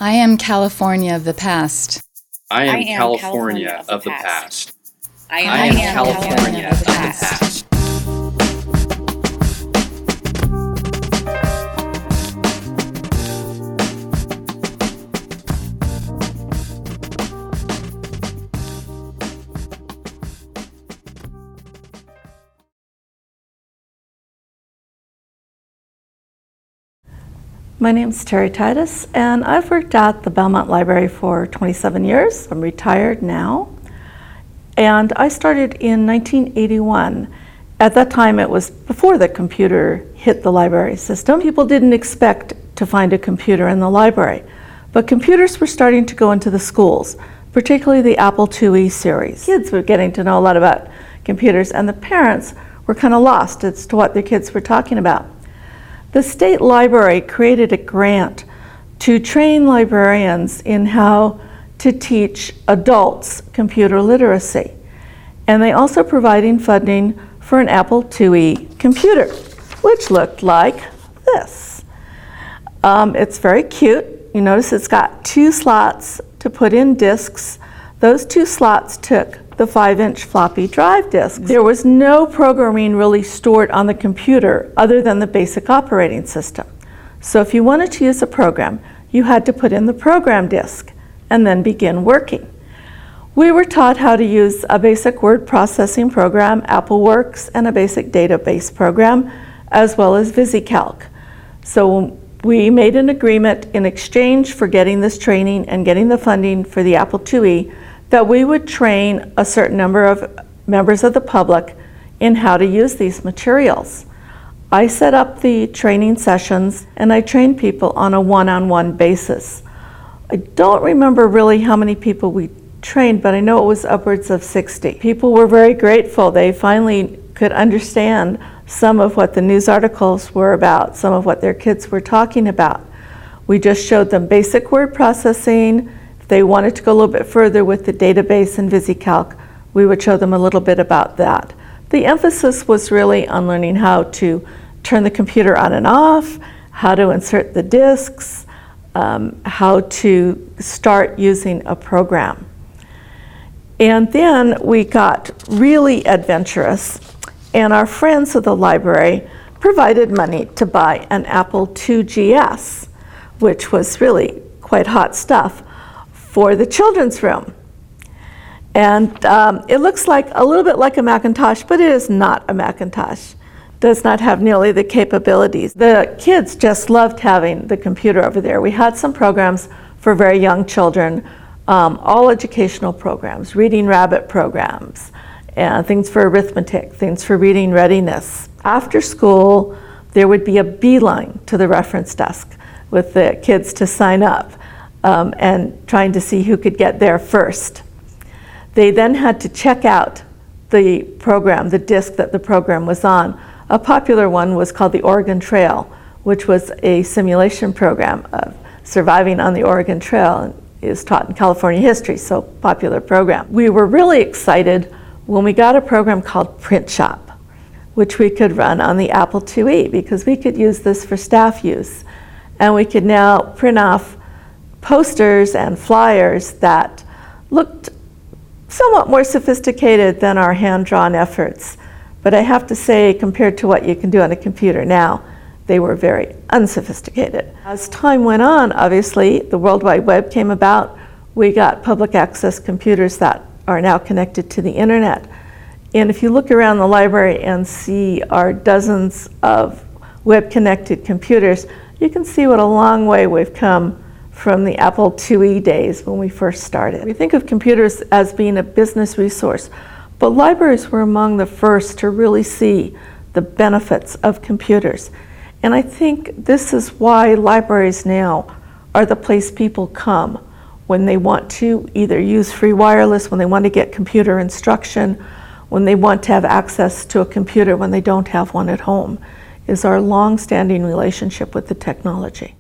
I am California of the past. I am California of the past. I am California of the past. My name's Teri Titus, and I've worked at the Belmont Library for 27 years. I'm retired now, and I started in 1981. At that time, it was before the computer hit the library system. People didn't expect to find a computer in the library, but computers were starting to go into the schools, particularly the Apple IIe series. Kids were getting to know a lot about computers, and the parents were kind of lost as to what their kids were talking about. The state library created a grant to train librarians in how to teach adults computer literacy. And they also provided funding for an Apple IIe computer, which looked like this. It's very cute. You notice it's got two slots to put in disks. Those two slots took the 5-inch floppy drive disk. There was no programming really stored on the computer other than the basic operating system. So if you wanted to use a program, you had to put in the program disk and then begin working. We were taught how to use a basic word processing program, AppleWorks, and a basic database program, as well as VisiCalc. So we made an agreement in exchange for getting this training and getting the funding for the Apple IIe that we would train a certain number of members of the public in how to use these materials. I set up the training sessions and I trained people on a one-on-one basis. I don't remember really how many people we trained, but I know it was upwards of 60. People were very grateful. They finally could understand some of what the news articles were about, some of what their kids were talking about. We just showed them basic word processing. They wanted to go a little bit further with the database and VisiCalc, we would show them a little bit about that. The emphasis was really on learning how to turn the computer on and off, how to insert the disks, how to start using a program. And then we got really adventurous, and our friends of the library provided money to buy an Apple IIgs, which was really quite hot stuff, for the children's room. And it looks like a little bit like a Macintosh, but it is not a Macintosh. Does not have nearly the capabilities. The kids just loved having the computer over there. We had some programs for very young children, all educational programs, Reading Rabbit programs, and things for arithmetic, things for reading readiness. After school, there would be a beeline to the reference desk with the kids to sign up. And trying to see who could get there first. They then had to check out the program, the disk that the program was on. A popular one was called the Oregon Trail, which was a simulation program of surviving on the Oregon Trail, and is taught in California history, so popular program. We were really excited when we got a program called Print Shop, which we could run on the Apple IIe because we could use this for staff use. And we could now print off posters and flyers that looked somewhat more sophisticated than our hand-drawn efforts. But I have to say, compared to what you can do on a computer now, they were very unsophisticated. As time went on, obviously, the World Wide Web came about. We got public access computers that are now connected to the internet. And if you look around the library and see our dozens of web-connected computers, you can see what a long way we've come from the Apple IIe days when we first started. We think of computers as being a business resource, but libraries were among the first to really see the benefits of computers. And I think this is why libraries now are the place people come when they want to either use free wireless, when they want to get computer instruction, when they want to have access to a computer when they don't have one at home, is our long-standing relationship with the technology.